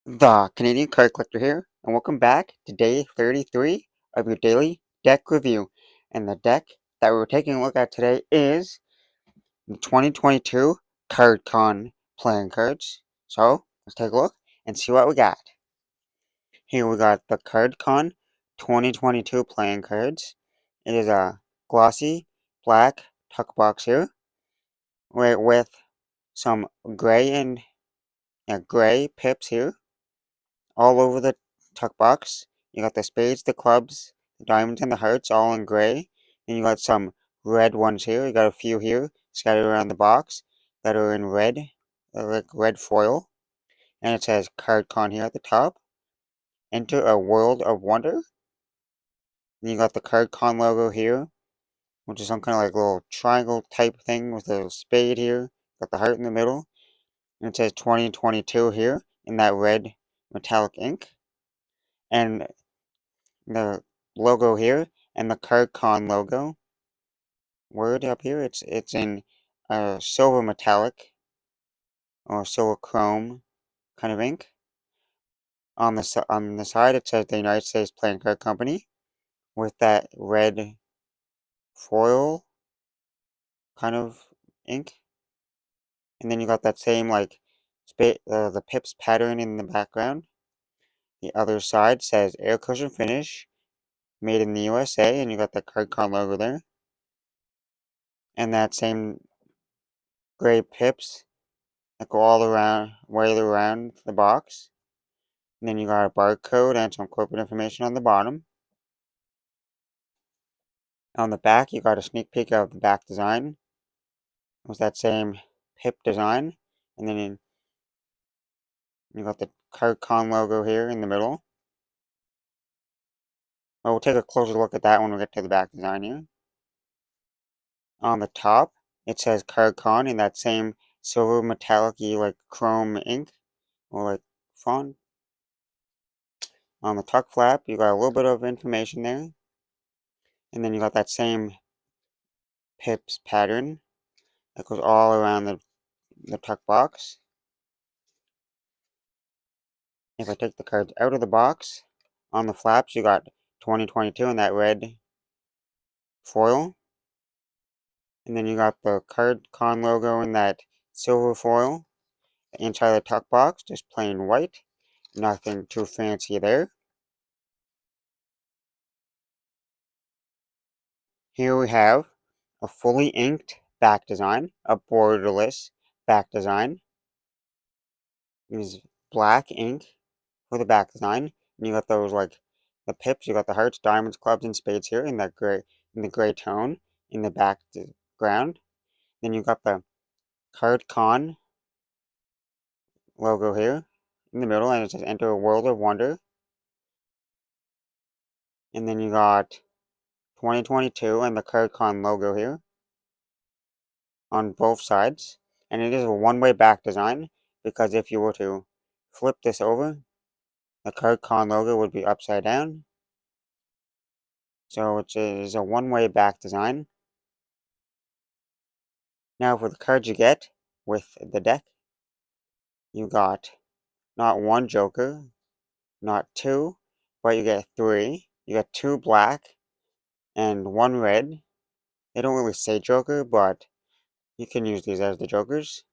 The Canadian Card Collector here, and welcome back to day 33 of your daily deck review. And the deck that we're taking a look at today is the 2022 Cardcon playing cards. So, let's take a look and see what we got. Here we got the Cardcon 2022 playing cards. It is a glossy black tuck box here, with some gray and gray pips here all over the tuck box. You got the spades, the clubs, the diamonds, and the hearts all in gray. Then you got some red ones here. You got a few here scattered around the box that are in red, like red foil. And it says Cardcon here at the top. Enter a world of wonder. Then you got the Cardcon logo here, which is some kind of like little triangle type thing with a little spade here. Got the heart in the middle. And it says 2022 here in that red metallic ink. And the logo here and the Cardcon logo word up here. It's in silver metallic or silver chrome kind of ink. On the side it says the United States Playing Card Company with that red foil kind of ink. And then you got that same like the pips pattern in the background. The other side says air cushion finish, made in the USA, and you got the Cardcon logo there. And that same gray pips that go all around, way around the box. And then you got a barcode and some corporate information on the bottom. On the back, you got a sneak peek of the back design. It was that same pip design. And then you got the Cardcon logo here in the middle. Well, we'll take a closer look at that when we get to the back design here. On the top, it says Cardcon in that same silver metallic-y like chrome ink or like font. On the tuck flap, you got a little bit of information there. And then you got that same pips pattern that goes all around the tuck box. If I take the cards out of the box, on the flaps you got 2022 in that red foil. And then you got the Cardcon logo in that silver foil. The inside of the tuck box, just plain white. Nothing too fancy there. Here we have a fully inked back design, a borderless back design. It is black ink for the back design. And you got those like the pips, you got the hearts, diamonds, clubs, and spades here in that gray tone in the background. Then you got the Cardcon logo here in the middle, and it says Enter a World of Wonder. And then you got 2022 and the Cardcon logo here on both sides. And it is a one-way back design because if you were to flip this over, the Cardcon logo would be upside down. So it is a one-way back design. Now for the cards you get with the deck, you got not one joker, not two, but you get three. You got two black and one red. They don't really say joker, but you can use these as the jokers.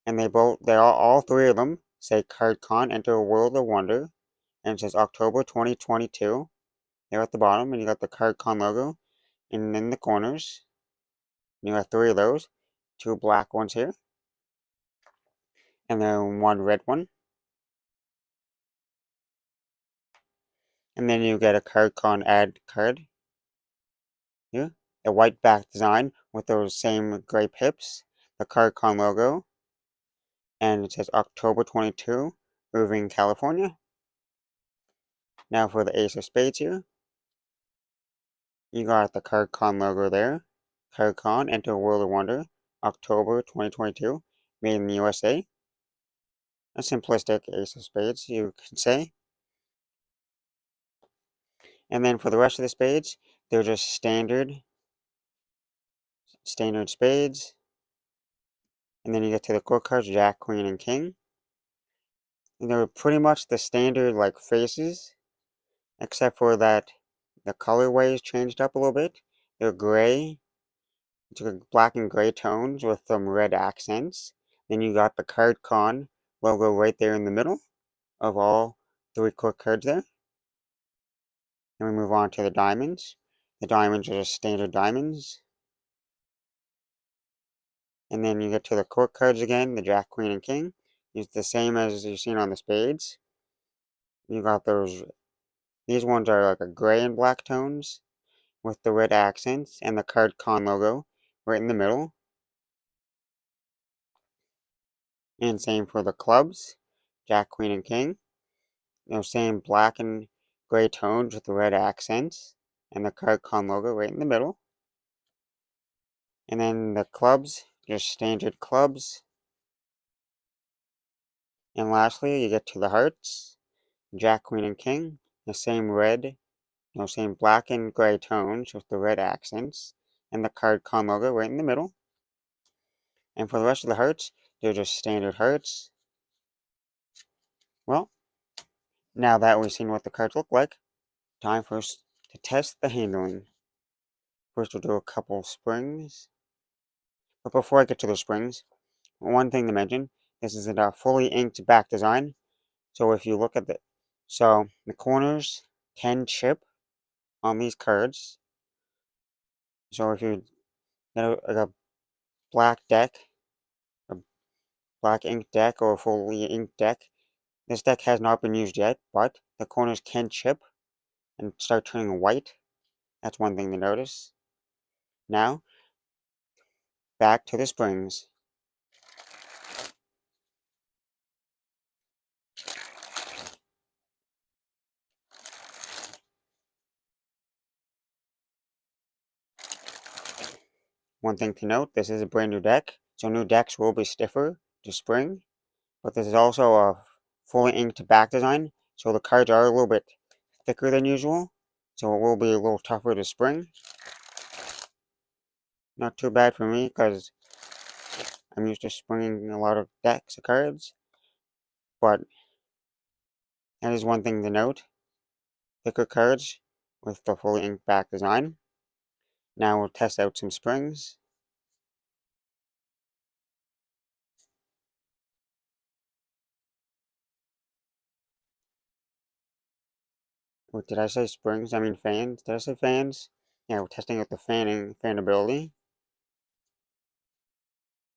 And all three of them say Cardcon Enter a World of Wonder. And it says October 2022. They're at the bottom, and you got the Cardcon logo. And in the corners, you got three of those. Two black ones here. And then one red one. And then you get a Cardcon ad card here. A white back design with those same gray pips. The Cardcon logo. And it says October 22, Irving, California. Now for the Ace of Spades here. You got the Cardcon logo there. Cardcon Enter a World of Wonder. October 2022. Made in the USA. A simplistic Ace of Spades, you could say. And then for the rest of the spades, they're just standard spades. And then you get to the core cards, Jack, Queen, and King. And they're pretty much the standard like faces, except for that the colorway is changed up a little bit. They're gray, it's like black and gray tones with some red accents. Then you got the Cardcon logo right there in the middle of all three quick cards there. Then we move on to the diamonds. The diamonds are just standard diamonds. And then you get to the quick cards again, the Jack, Queen, and King. It's the same as you've seen on the spades. You got those, these ones are like a gray and black tones with the red accents and the Cardcon logo right in the middle. And same for the clubs, Jack, Queen, and King. Those same black and gray tones with the red accents and the Cardcon logo right in the middle. And then the clubs, just standard clubs. And lastly, you get to the hearts, Jack, Queen, and King. The same red, no, same black and gray tones with the red accents and the Cardcon logo right in the middle. And for the rest of the hearts, they're just standard hearts. Well, now that we've seen what the cards look like, time for us to test the handling. First, we'll do a couple springs. But before I get to the springs, one thing to mention, this is a fully inked back design. So if you look at the corners can chip on these cards. So if you get a black deck, a black ink deck, or a fully inked deck, this deck has not been used yet, but the corners can chip and start turning white. That's one thing to notice. Now, back to the springs. One thing to note, this is a brand new deck, so new decks will be stiffer to spring, but this is also a fully inked back design, so the cards are a little bit thicker than usual, so it will be a little tougher to spring. Not too bad for me, because I'm used to springing a lot of decks of cards, but that is one thing to note. Thicker cards with the fully inked back design. Now we'll test out some springs. What did I say? Springs? I mean fans. Did I say fans? Yeah, we're testing out the fanability.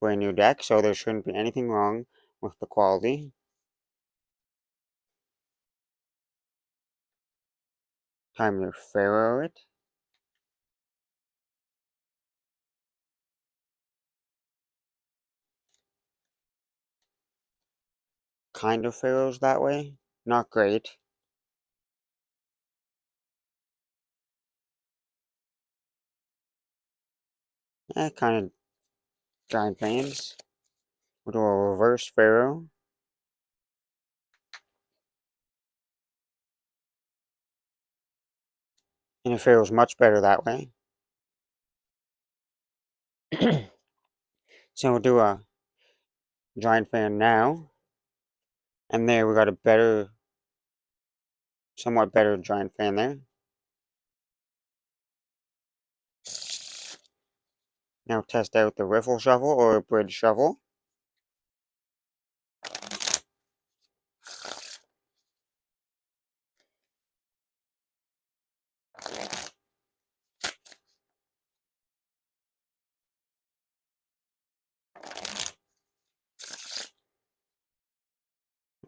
Brand new deck, so there shouldn't be anything wrong with the quality. Time to Pharaoh it. Kind of Pharaohs that way. Not great. Kind of giant fans. We'll do a reverse Pharaoh. And the Pharaoh's much better that way. So we'll do a giant fan now. And there we got a better, somewhat better giant fan there. Now test out the riffle shuffle or bridge shuffle.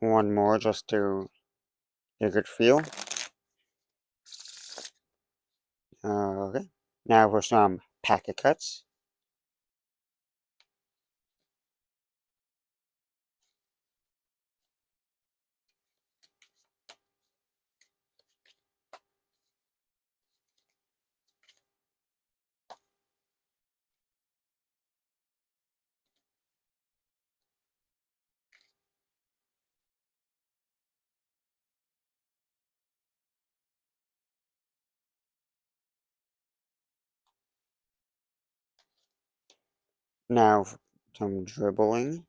One more just to get a good feel. Okay. Now for some packet cuts. Now some dribbling.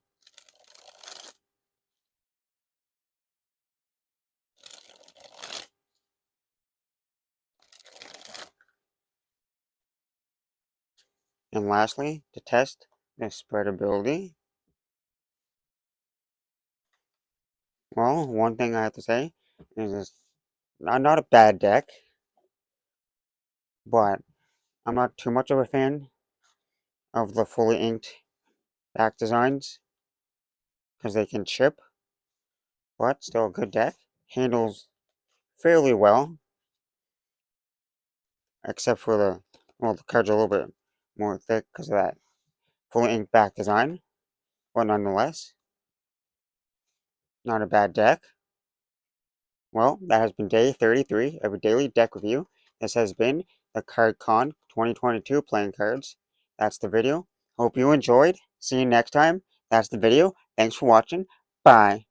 And lastly, to test the spreadability, well, one thing I have to say is it's not a bad deck, but I'm not too much of a fan of the fully inked back designs because they can chip, but still a good deck. Handles fairly well, except for the cards are a little bit more thick because of that fully inked back design, but nonetheless, not a bad deck. Well, that has been day 33 of a daily deck review. This has been the Cardcon 2022 playing cards. That's the video. Hope you enjoyed. See you next time. That's the video. Thanks for watching. Bye.